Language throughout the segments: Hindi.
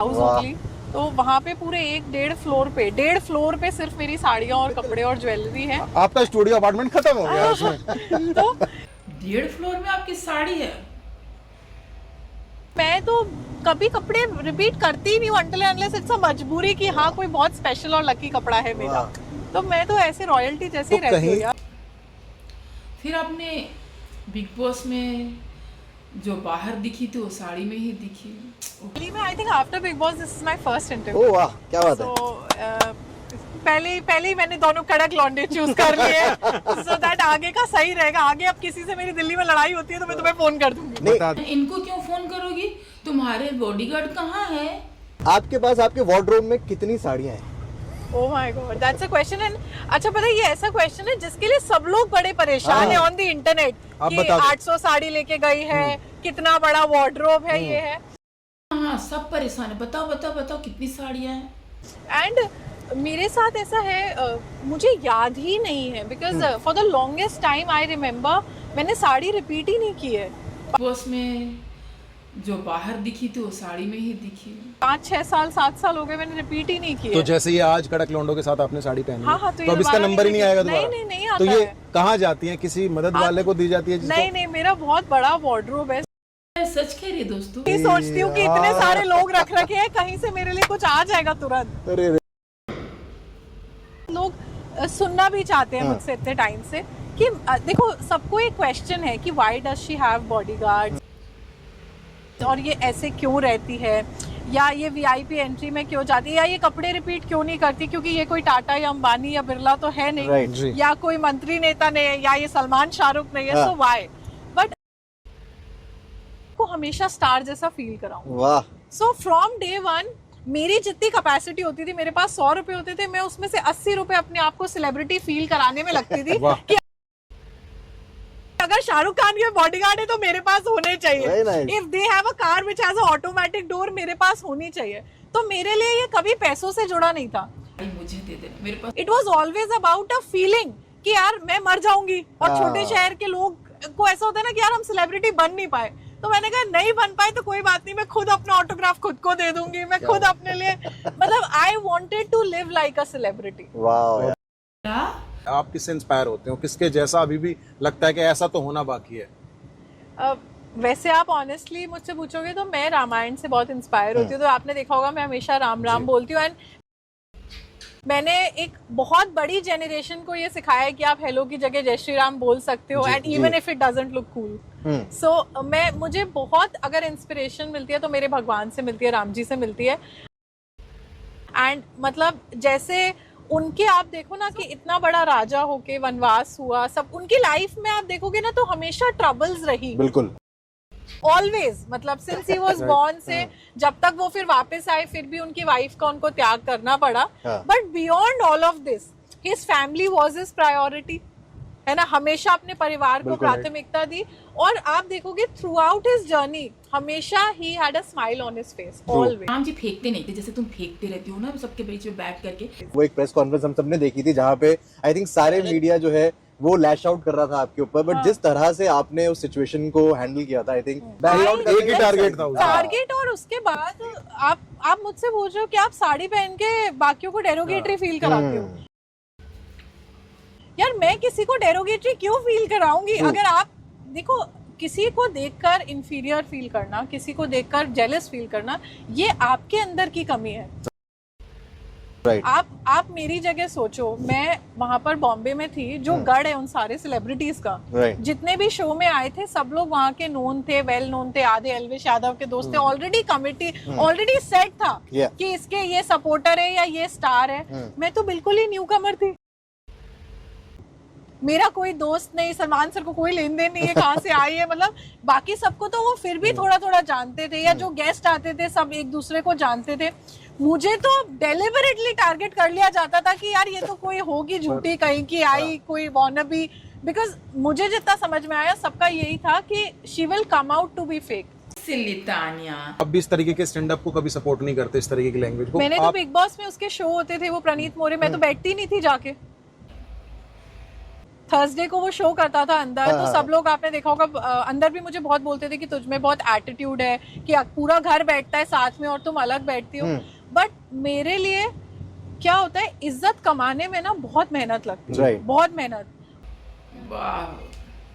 House only. तो वहाँ पे पूरे 1.5 फ्लोर पे सिर्फ मेरी साड़ियाँ और कपड़े और ज्वेलरी है। आपका स्टूडियो अपार्टमेंट खत्म हो गया उसमें। तो 1.5 फ्लोर में आपकी साड़ी है? मैं तो कभी कपड़े रिपीट करती ही नहीं हूँ अनटिल अनलेस इट्स अ मजबूरी कि हाँ कोई बहुत स्पेशल और लकी कपड़ा है मेरा। तो मैं तो ऐसे रॉयल्टी जैसे ही तो रहती हूँ कहीं- यार। फिर आपने बिग बॉस में जो बाहर दिखी थी वो साड़ी में ही दिखी। मैं I think after Bigg Boss this is my first interview. Oh वाह, क्या बात है। तो पहले ही मैंने दोनों कड़क लॉन्डे चूज कर लिए सो दैट आगे का सही रहेगा। आगे अब किसी से मेरी दिल्ली में लड़ाई होती है तो मैं तुम्हें फोन कर दूंगी। नहीं, इनको क्यों फोन करोगी? तुम्हारे बॉडीगार्ड कहाँ है? आपके पास आपके वार्डरोब में कितनी साड़ियां हैं? Oh my God, that's a question. And अच्छा पता है ये ऐसा क्वेश्चन है जिसके लिए सब लोग बड़े परेशान है ऑन द इंटरनेट आप कि बता दो। 800 साड़ी लेके गई है, कितना बड़ा वार्डरोब है ये है। हाँ, सब परेशान है। बताओ बताओ बताओ कितनी साड़ियाँ हैं? एंड मेरे साथ ऐसा है मुझे याद ही नहीं है because for the longest time I remember मैंने साड़ी रिपीट ही नहीं की है। बिग बॉस में जो बाहर दिखी थी वो साड़ी में ही दिखी। 5-6 साल 7 साल हो गए मैंने रिपीट ही नहीं की तो है। जैसे ये आज कड़क लौंडों के साथ आपने साड़ी पहनी हाँ, है, हाँ, तो तो ये अब इसका दोबारा नंबर ही नहीं आएगा नहीं, दोबारा। नहीं तो आता ये है। कहाँ जाती हैं? किसी मदद वाले को दी जाती है जिसको? नहीं मेरा बहुत बड़ा वार्डरोब है। मैं सच कह रही है दोस्तों। मैं सोचती हूँ कि इतने सारे लोग रख रखे हैं कहीं से मेरे लिए कुछ आ जाएगा तुरंत। अरे रे। लोग सुनना भी चाहते हैं मुझसे इतने टाइम से कि देखो सबको एक क्वेश्चन है कि why does she have bodyguards और ये ऐसे क्यों रहती है, या ये वीआईपी एंट्री में क्यों जाती है, या ये कपड़े रिपीट क्यों नहीं करती क्योंकि ये कोई टाटा या अंबानी या बिरला तो है नहीं, Right, जी। या कोई मंत्री नेता नहीं है, या ये सलमान शाहरुख नहीं है। सो व्हाई बट को हमेशा स्टार जैसा फील कराऊं। वाह। सो फ्रॉम डे वन मेरी जितनी कैपेसिटी होती थी, मेरे पास 100 रुपए होते थे, मैं उसमें से 80 रुपए अपने आप को सेलिब्रिटी फील कराने में लगती थी कि अगर शाहरुख खान के बॉडीगार्ड है तो मेरे पास होने चाहिए। If they have a car which has a automatic door मेरे पास होनी चाहिए। तो मेरे लिए ये कभी पैसों से जुड़ा नहीं था। मुझे दे देना मेरे पास। It was always about a feeling कि यार मैं मर जाऊंगी। और छोटे शहर के लोग को ऐसा होता है ना कि यार हम सेलिब्रिटी बन नहीं पाए। तो मैंने कहा नहीं बन पाए तो कोई बात नहीं, मैं खुद अपना ऑटोग्राफ खुद को दे दूंगी। मैं खुद अपने लिए मतलब I wanted to live like a celebrity. वाह। क्या? आप किससे इंस्पायर होते हो? किसके जैसा अभी भी लगता है कि ऐसा तो होना बाकी है? वैसे आप ऑनेस्टली मुझसे पूछोगे तो मैं रामायण से बहुत इंस्पायर होती हूँ। तो आपने देखा होगा मैं हमेशा राम राम बोलती हूँ। एंड मैंने एक बहुत बड़ी जेनरेशन को ये सिखाया है कि आप हेलो की जगह जय श्री राम बोल सकते हो and even if it doesn't look cool. So मुझे बहुत अगर इंस्पिरेशन मिलती है तो मेरे भगवान से मिलती है, राम जी से मिलती है। एंड मतलब जैसे उनके आप देखो ना कि इतना बड़ा राजा होके वनवास हुआ, सब उनकी लाइफ में आप देखोगे ना तो हमेशा ट्रबल्स रही। बिल्कुल। ऑलवेज मतलब सिंस ही वाज बॉर्न से जब तक वो फिर वापस आए फिर भी उनकी वाइफ का उनको त्याग करना पड़ा। But beyond all of this his family was his priority, है ना। हमेशा अपने परिवार को प्राथमिकता दी। और आप देखोगे थ्रू आउट हिज जर्नी हमेशा ही had a smile on his face always. Ram ji फेंकते नहीं थे जैसे तुम फेंकते रहती हो ना सबके बीच में बैठ करके। वो एक प्रेस कॉन्फ्रेंस हम सबने देखी थी जहाँ पे आई थिंक सारे मीडिया जो है वो लैश आउट कर रहा था आपके ऊपर, बट जिस तरह से आपने उस सिचुएशन को हैंडल किया था आई थिंक एक ही टारगेट था टारगेट। और उसके बाद आप मुझसे पूछ रहे हो कि आप साड़ी पहन के बाकियों को डेरोगेटरी फील कराते हो। यार मैं किसी को डेरोगेटरी क्यों फील कराऊंगी? अगर आप देखो किसी को देखकर इंफीरियर फील करना, किसी को देखकर जेलस फील करना, ये आपके अंदर की कमी है। Right. आप मेरी जगह सोचो, मैं वहां पर बॉम्बे में थी, जो गढ़ है उन सारे सेलिब्रिटीज का। Right. जितने भी शो में आए थे सब लोग वहाँ के नोन थे, वेल नोन थे, आधे एल्विश यादव के दोस्त थे। ऑलरेडी कमिटी ऑलरेडी सेट था कि इसके ये सपोर्टर है या ये स्टार है। मैं तो बिल्कुल ही न्यू कमर थी, मेरा कोई दोस्त नहीं, सलमान सर को कोई लेन देन नहीं है कहाँ से आई है। मतलब बाकी सबको तो वो फिर भी थोड़ा थोड़ा जानते थे, या जो गेस्ट आते थे सब एक दूसरे को जानते थे। मुझे तो डेलिबरेटली टारगेट कर लिया जाता था कि यार ये तो कोई होगी झूठी कहीं की आई, कोई वॉनबी। बिकॉज मुझे जितना समझ में आया सबका यही था कि she will come out to be fake. Silly Tania अब भी इस तरीके के स्टैंड अप को कभी सपोर्ट नहीं करते, इस तरीके की लैंग्वेज को? मैंने तो बिग बॉस में उसके शो होते थे, वो प्रणीत मोरे, मैं तो बैठती नहीं थी जाके। थर्सडे को वो शो करता था अंदर, तो सब लोग आपने देखा होगा अंदर भी मुझे बहुत बोलते थे कि तुझ में बहुत एटीट्यूड है, कि पूरा घर बैठता है साथ में और तुम अलग बैठती हो। बट मेरे लिए क्या होता है, इज्जत कमाने में ना बहुत मेहनत लगती है, बहुत मेहनत।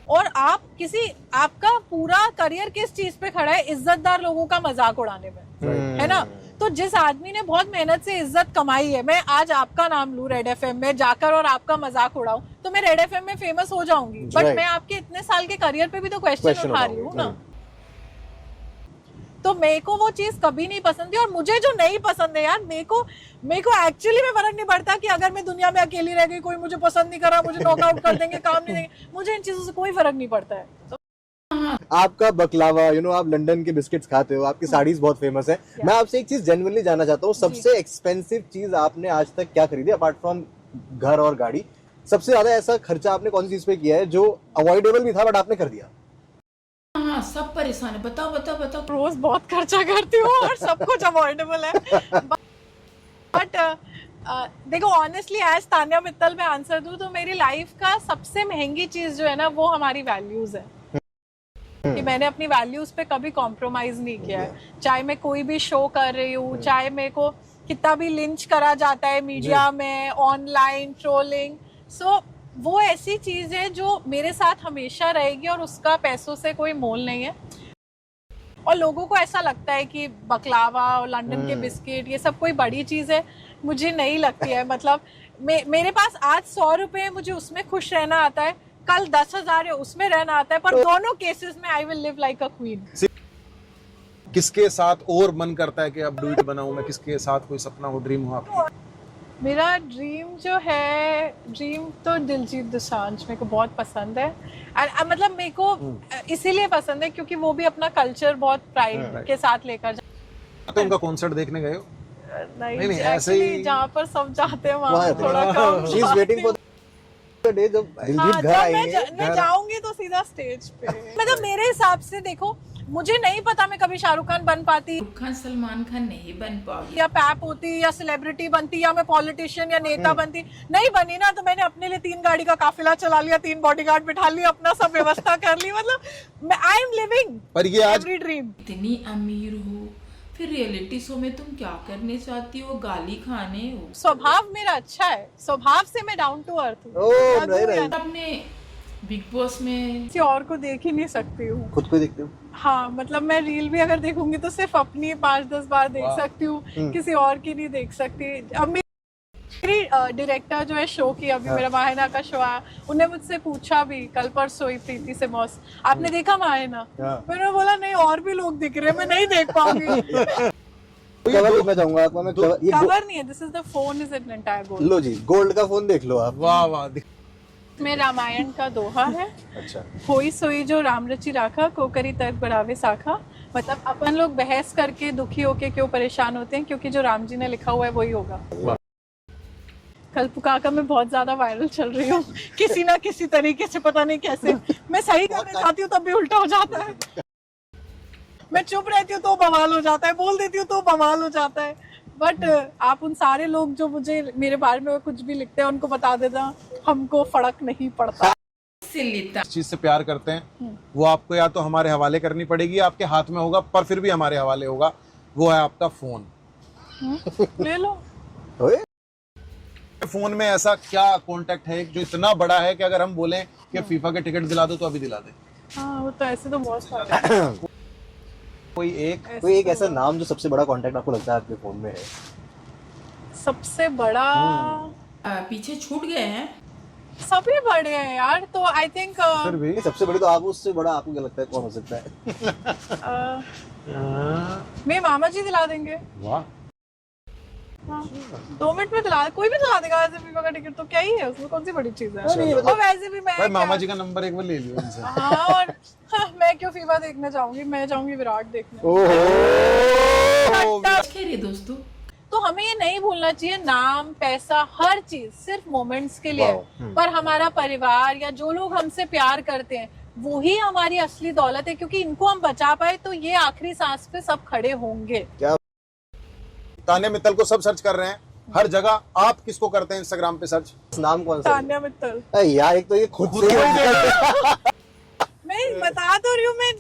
और आपका पूरा करियर किस चीज पे खड़ा है? इज्जतदार लोगों का मजाक उड़ाने में, है ना? तो जिस आदमी ने बहुत मेहनत से इज्जत कमाई है, मैं आज आपका नाम लूं रेड एफएम में जाकर और आपका मजाक उड़ाऊं, तो मैं रेड एफएम में फेमस हो जाऊंगी, बट मैं आपके इतने साल के करियर पे भी तो क्वेश्चन उठा रही हूँ ना। तो मेरे को वो चीज कभी नहीं पसंद थी, और मुझे जो नहीं पसंद है यार, मेरे को एक्चुअली में फर्क नहीं पड़ता कि अगर मैं दुनिया में अकेली रह गई, कोई मुझे पसंद नहीं करा, मुझे नॉकआउट कर देंगे, काम नहीं देंगे, मुझे इन चीजों से कोई फर्क नहीं पड़ता है। तो आपका बकलावा, आप लंदन के बिस्किट्स खाते हो, आपकी साड़ीज बहुत फेमस है। मैं आपसे एक चीज जेन्युइनली जानना चाहता हूँ, सबसे एक्सपेंसिव चीज आपने आज तक क्या खरीदी अपार्ट फ्रॉम घर और गाड़ी? सबसे ज्यादा ऐसा खर्चा आपने कौन सी चीज पे किया है जो अवॉइडेबल भी था बट आपने कर दिया? हाँ, सब परेशान है, बताओ बताओ बताओ। रोज बहुत खर्चा करती हूँ और सब कुछ अवॉइडेबल है, बट देखो ऑनेस्टली एज तान्या मित्तल मैं आंसर दूं तो मेरी लाइफ का सबसे महंगी चीज जो है ना, वो हमारी वैल्यूज है। कि मैंने अपनी वैल्यूज पे कभी कॉम्प्रोमाइज नहीं किया है, चाहे मैं कोई भी शो कर रही हूँ, चाहे मेरे को कितना भी लिंच करा जाता है मीडिया में, ऑनलाइन ट्रोलिंग, सो वो ऐसी चीज है जो मेरे साथ हमेशा रहेगी और उसका पैसों से कोई मोल नहीं है। और लोगों को ऐसा लगता है कि बकलावा और लंदन के बिस्किट ये सब कोई बड़ी चीज है, मुझे नहीं लगती है। मतलब मेरे पास आज 100 रुपए, मुझे उसमें खुश रहना आता है, कल 10,000 है उसमें रहना आता है, पर दोनों केसेस में I will live like a queen. किसके साथ और मन करता है कि अब डुएट बनाऊं मैं? किसके साथ कोई सपना हो, ड्रीम हो आपकी? मेरा ड्रीम जो है, ड्रीम तो दिलजीत दोसांझ मेरे को बहुत पसंद है। मतलब मेरे को इसीलिए पसंद है क्योंकि वो भी अपना कल्चर बहुत प्राइड के साथ लेकर तो उनका कॉन्सर्ट देखने गए हो? नहीं ऐसे ही जहाँ पर सब जाते हैं वहाँ थोड़ा कम। She is waiting for the day जब दिलजीत घर आएंगे। मैं जाऊंगी तो सीधा स्टेज पे। मतलब मेरे हिसाब से देखो, मुझे नहीं पता मैं कभी शाहरुख खान बन पाती, शाहरुख खान सलमान खान नहीं बन पाओगी, या पैप होती, या सेलिब्रिटी बनती, या मैं पॉलिटिशियन या नेता बनती। नहीं बनी ना, तो मैंने अपने लिए 3 गाड़ी का काफिला चला लिया, 3 बॉडीगार्ड बिठा लिया, अपना सब व्यवस्था कर ली। मतलब आई एम लिविंग पर ये आज एवरी ड्रीम। इतनी अमीर हो, फिर रियलिटी शो में तुम क्या करने चाहती हो? गाली खाने हो? स्वभाव मेरा अच्छा है, स्वभाव से मैं डाउन टू अर्थ हूँ। ओह नहीं, अपने बिग बॉस में किसी और को देख ही नहीं सकती हूँ, खुद को देखते हो? हाँ, मतलब मैं रील भी अगर देखूंगी तो सिर्फ अपनी 5-10 बार देख सकती हूँ, किसी और की नहीं देख सकती। अब मेरी डायरेक्टर जो है शो की, अभी मेरा माहिना का शो आया, उन्होंने मुझसे पूछा भी कल परसों ही, प्रीति से मौस, आपने देखा माहिना? मैंने बोला नहीं, और भी लोग दिख रहे हैं, मैं नहीं देख पाऊंगी। कवर देखना चाहूंगा आपका मैं। कवर नहीं है, this is the phone, is an entire gold. लो जी, गोल्ड का फोन देख लो आप। वाह वाह। में रामायण का दोहा है, अच्छा, होई सोई जो राम रचि राखा, को करी तर्क बढ़ावे साखा। मतलब अपन लोग बहस करके दुखी होके क्यों परेशान होते हैं, क्योंकि जो राम जी ने लिखा हुआ है वही होगा। कल पुकाका मैं बहुत ज्यादा वायरल चल रही हूँ किसी ना किसी तरीके से, पता नहीं कैसे। मैं सही करना चाहती हूँ तब भी उल्टा हो जाता है, मैं चुप रहती हूँ तो बवाल हो जाता है, बोल देती हूँ तो बवाल हो जाता है। बट आप उन सारे लोग जो मुझे मेरे बारे में कुछ भी लिखते हैं उनको बता देना, हमको फर्क नहीं पड़ता। इस चीज से प्यार करते हैं वो आपको या तो हमारे हवाले करनी पड़ेगी, आपके हाथ में होगा पर फिर भी हमारे हवाले होगा, वो है आपका फोन। ले लो। फोन में ऐसा क्या कांटेक्ट है जो इतना बड़ा है कि अगर हम बोलें कि फीफा के टिकट दिला दो तो अभी दिला दे? हाँ, वो तो ऐसे तो बहुत सारे। कोई एक ऐसा नाम जो सबसे बड़ा कांटेक्ट आपको लगता है आपके फोन में है? सबसे बड़ा पीछे छूट गए हैं सभी बड़े हैं यार, तो आई थिंक फिर भी सबसे बड़ी तो आप, उससे बड़ा आपको क्या लगता है कौन हो सकता है? मेरे मामा जी दिला देंगे। वाह, हाँ, 2 मिनट में दिला, कोई भी दिला देगा वैसे फीफा का टिकट, तो क्या ही है उसमें, कौन सी बड़ी चीज है। और वैसे भी मैं भाई मामा जी का नंबर एक बार ले लियो इनसे। हाँ, और मैं क्यों फीफा देखने जाऊंगी, मैं जाऊंगी विराट देखने। खैर दोस्तों, तो हमें ये नहीं भूलना चाहिए, नाम पैसा हर चीज सिर्फ मोमेंट्स के लिए है, पर हमारा परिवार या जो लोग हमसे प्यार करते हैं वो ही हमारी असली दौलत है, क्योंकि इनको हम बचा पाए तो ये आखिरी सांस पे सब खड़े होंगे। तान्या मित्तल को सब सर्च कर रहे हैं, हर जगह। आप किसको करते हैं इंस्टाग्राम पे सर्च? नाम कौन सा है? तान्या मित्तल। अरे यार एक तो ये खुद से मैं बता तो रही हूँ, मैं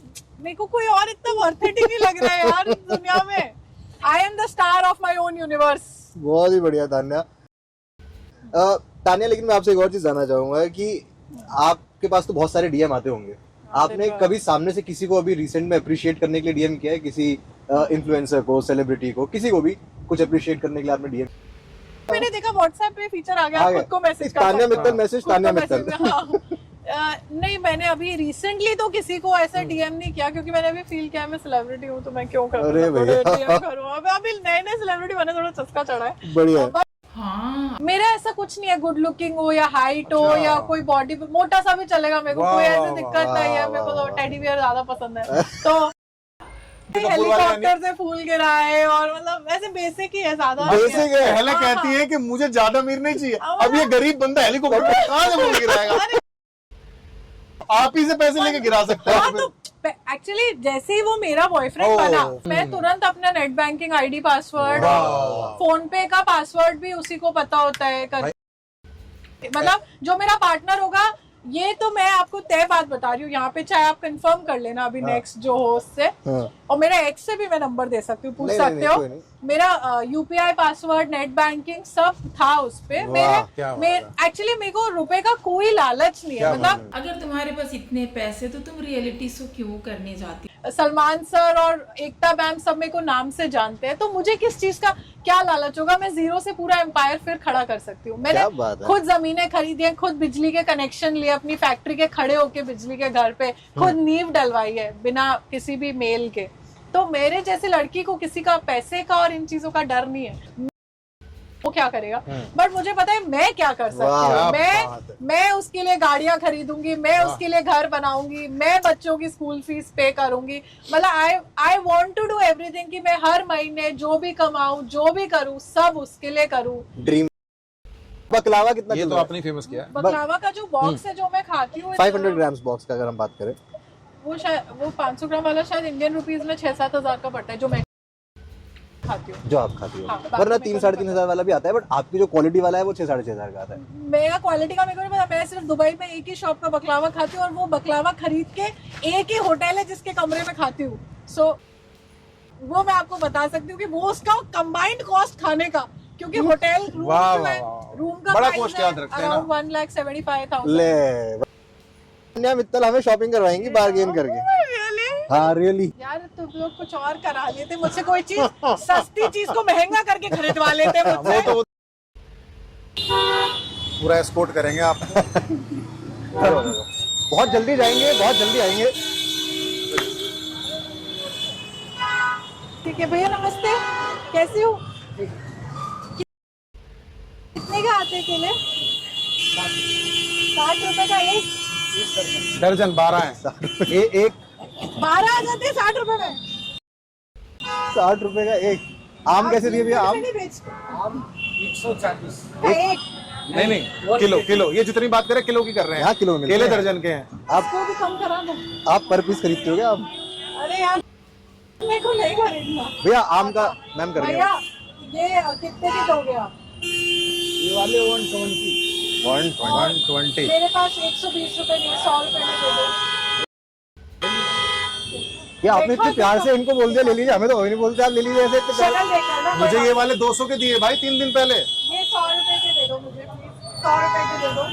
मेरे को कोई और इतना ऑथेंटिक नहीं लग रहा है यार इस दुनिया में। I am the star of my own universe. बहुत ही बढ़िया तान्या। तान्या, लेकिन मैं आपसे एक और चीज जानना चाहूंगा कि आपके पास तो बहुत सारे डीएम आते होंगे, आपने कभी सामने से किसी को अभी रिसेंट में अप्रिशिएट करने के लिए डीएम किया है? किसी इन्फ्लुएंसर को, सेलिब्रिटी को, किसी को भी कुछ अप्रिशिएट करने के लिए आपने डीएम? मैंने देखा व्हाट्सएप पे फीचर आ गया, खुद को मैसेज कर तान्या मित्तल मैसेज, तान्या मित्तल। नहीं, मैंने अभी रिसेंटली तो किसी को ऐसा डीएम नहीं किया, क्योंकि मैंने अभी फील किया मैं सेलिब्रिटी हूँ तो मैं क्यों करूँ, अरे भैया। अभी नए नए सेलिब्रिटी बने, थोड़ा चस्का चढ़ा है। बढ़िया। हाँ, मेरा ऐसा कुछ नहीं है, गुड लुकिंग हो या हाइट हो या कोई बॉडी मोटा सा भी चलेगा, मेरे को कोई ऐसी दिक्कत नहीं है। मेरे को तो टेडी बियर ज्यादा पसंद है, तो हेलीकॉप्टर से फूल गिराए और मतलब ऐसे बेसिक ही है, ज्यादा बेसिक है। पहले कहती है कि मुझे ज्यादा अमीर नहीं चाहिए, अब ये गरीब बंदा हेलीकॉप्टर में कहाँ से फूल गिराएगा? आप ही से पैसे लेके गिरा सकते हैं। तो एक्चुअली जैसे ही वो मेरा बॉयफ्रेंड बना, मैं तुरंत अपना net banking ID password, phone पे का पासवर्ड भी उसी को पता होता है मतलब जो मेरा पार्टनर होगा, ये तो मैं आपको तय बात बता रही हूँ यहाँ पे, चाहे आप कंफर्म कर लेना अभी नेक्स्ट जो हो उससे, और मेरा एक्स से भी मैं नंबर दे सकती हूँ, पूछ सकते हो। मेरा यूपीआई पासवर्ड, नेट बैंकिंग सब था उस पे। एक्चुअली मेरे को रुपए का कोई लालच नहीं है, मतलब अगर तुम्हारे पास इतने पैसे तो तुम रियलिटी शो क्यों करने जाती? सलमान सर और एकता मैम सब मेरे को नाम से जानते हैं, तो मुझे किस चीज का क्या लालच होगा? मैं जीरो से पूरा एम्पायर फिर खड़ा कर सकती हूँ। मैंने खुद जमीनें खरीदी है, खुद बिजली के कनेक्शन लिए, अपनी फैक्ट्री के खड़े होके बिजली के घर पे खुद नींव डलवाई है बिना किसी भी मेल के। तो मेरे जैसे लड़की को किसी का पैसे का और इन चीजों का डर नहीं है, वो क्या करेगा, बट मुझे पता है मैं क्या कर सकती हूँ। मैं उसके लिए गाड़ियां खरीदूंगी, मैं उसके लिए घर बनाऊंगी, मैं बच्चों की स्कूल फीस पे करूंगी, मतलब I want to do everything कि मैं हर महीने जो भी कमाऊं, जो भी करूं, सब उसके लिए करूं। ड्रीम। बकलावा कितना? ये तो आपने फेमस किया। बकलावा का जो बॉक्स है जो मैं खाती हूँ 500 ग्राम्स बॉक्स का अगर हम बात करें, वो 500 ग्राम वाला शायद इंडियन रुपीज में 6-7 हजार का पड़ता है जो मैं खाती हूँ, जो आप खाती हो। हाँ, वरना 3-3.5 हजार वाला भी आता है, बट आपकी जो क्वालिटी वाला है वो 6-6.5 हजार का आता है। मेरा क्वालिटी का मेरे को नहीं पता, मैं सिर्फ दुबई में एक ही शॉप का बकलावा खाती हूँ, और वो बकलावा खरीद के एक ही होटल है जिसके कमरे में खाती हूँ। सो वो मैं आपको बता सकती हूँ कि वो उसका कंबाइंड कॉस्ट खाने का, क्योंकि होटल रूम का बड़ा कॉस्ट याद रखते हैं ना, अराउंड 1,75,000। ले तान्या मित्तल हमें शॉपिंग करवाएंगी बार्गेन करके। हाँ रियली यार, तुम लोग कुछ और करा लेते मुझसे, कोई चीज सस्ती चीज को महंगा करके खरीदवा लेते मुझसे। वो तो पूरा एस्कॉर्ट करेंगे आप। बहुत जल्दी जाएंगे, बहुत जल्दी आएंगे। ठीक है भैया, नमस्ते, कैसी हो? कितने का आते केले? 60 रुपए का एक दर्जन 12 है। एक 12 आ जाते 60 रुपए में। 60 रुपए का एक। आम कैसे दिए भैया? आम 140 एक नहीं किलो। ये जितनी बात करें किलो की कर रहे हैं। यहाँ किलो में केले दर्जन के हैं। आपको भी कम करा दो। आप पर पीस खरीदते हो क्या आप? अरे यार, मेरे को नहीं खरीदना भैया आम का मैम कर भैया। ये कितने के दोगे आप? ये वाले 120। मेरे पास 120 रुपए नहीं, 100 रुपए में दे दो। क्या आपने इतने प्यार से इनको बोल दिया ले लीजिए, हमें तो वही नहीं बोलते, आप ले लीजिए ऐसे इतने प्यार। शक्ल देखकर ना, मुझे ये वाले 200 के दिए भाई 3 दिन पहले। ये 100 रुपए के दे दो मुझे प्लीज, 100 रुपए के दे दो।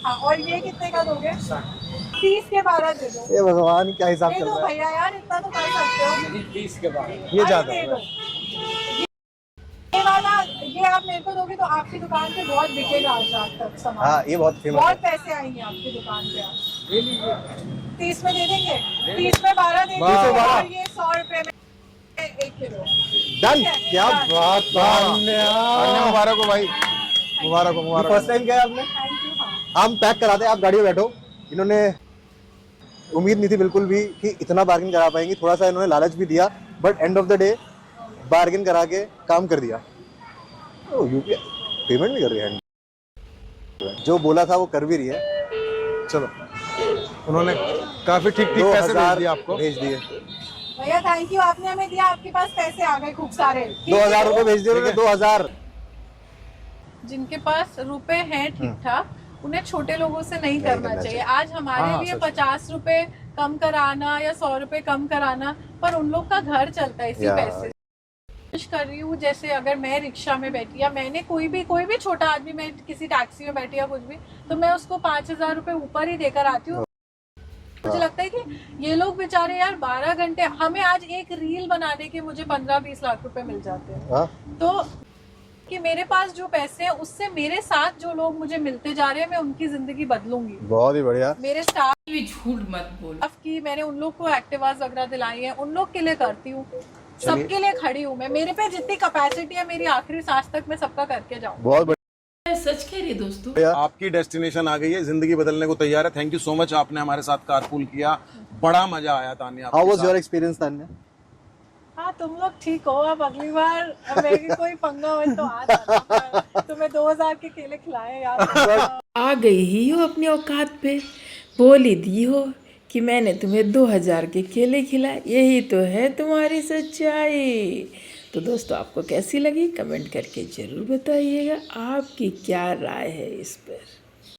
हाँ, और ये कितने का दोगे? 30 के 12 दे दो। ये भगवान क्या हिसाब दे चल दो रहा है। भैया यार, इतना तो कर सकते हो। 30 के बाद ये ज्यादा दे दो। ये वाला, ये आप मेरे को दोगे तो आपकी दुकान पे बहुत बिकेगा आज रात तक सामान। हाँ ये बहुत फेमस बहुत पैसे आएंगे आपकी दुकान पे आज। 30 में दे देंगे, 30 में 12 दे देंगे, और ये 100 रुपए में 1 किलो। डन। क्या बात अन्य मुबारक हो भाई, मुबारक हो। फर्स्ट टाइम क्या है आपने? Thank you. हाँ, हम पैक कराते हैं, आप गाड़ी में बैठो। इन्होंने उम्मीद नहीं थी बिल्कुल भी कि इतना बार्गेन करा पाएंगी, थोड़ा सा इन्होंने लालच भी दिया, but end of the day bargain करा के काम कर दिया। तो यूपीआई पेमेंट भी कर रही है, जो बोला था वो कर भी रही है। चलो, उन्होंने काफी ठीक पैसे भेज दिए आपको। भेज दिए। भैया थैंक यू, आपने हमें दिया, आपके पास पैसे आ गए खूब सारे। 2000 रुपए भेज दिए उन्होंने, 2000। जिनके पास रुपए हैं ठीक ठाक, उन्हें छोटे लोगों से नहीं करना चाहिए। आज हमारे हाँ, लिए सच। 50 रुपए कम कराना या 100 रुपए कम कराना, पर उन लोग का घर चलता है इसी या। पैसे। कोशिश कर रही हूँ, जैसे अगर मैं रिक्शा में बैठी या मैंने कोई भी छोटा आदमी, मैं किसी टैक्सी में बैठी या कुछ भी, तो मैं उसको 5000 रुपए ऊपर ही देकर आती हूँ। मुझे लगता है कि ये लोग बेचारे यार 12 घंटे, हमें आज एक रील बनाने के मुझे 15-20 लाख रुपए मिल जाते हैं। हाँ? तो कि मेरे पास जो पैसे हैं उससे मेरे साथ जो लोग मुझे मिलते जा रहे हैं, मैं उनकी जिंदगी बदलूंगी। बहुत ही बढ़िया। मेरे स्टाफ भी झूठ मत बोलो। की मैंने उन लोग को एक्टिवास वगैरह दिलाई है, उन लोग के लिए करती हूँ, सबके लिए खड़ी हूँ मैं। मेरे पे जितनी कैपेसिटी है, मेरी आखिरी सांस तक मैं सबका करके जाऊँ। बहुत बढ़िया। मैं सच कह रही दोस्तों। आपकी डेस्टिनेशन आ गई है, जिंदगी बदलने को तैयार है। थैंक यू सो मच, आपने हमारे साथ कारपूल किया, बड़ा मजा आया तान्या। हाउ आपके वाज साथ। Your experience Tanya? हाँ तुम लोग ठीक हो, अब अगली बार मेरी कोई पंगा हो तो आ जाना, तुम्हें 2000 के केले खिलाए यार। आ गई ही हो अपनी औकात पे, बोल ही दी हो कि मैंने तुम्हें 2000 के केले खिलाए। यही तो है तुम्हारी सच्चाई। तो दोस्तों आपको कैसी लगी कमेंट करके ज़रूर बताइएगा, आपकी क्या राय है इस पर।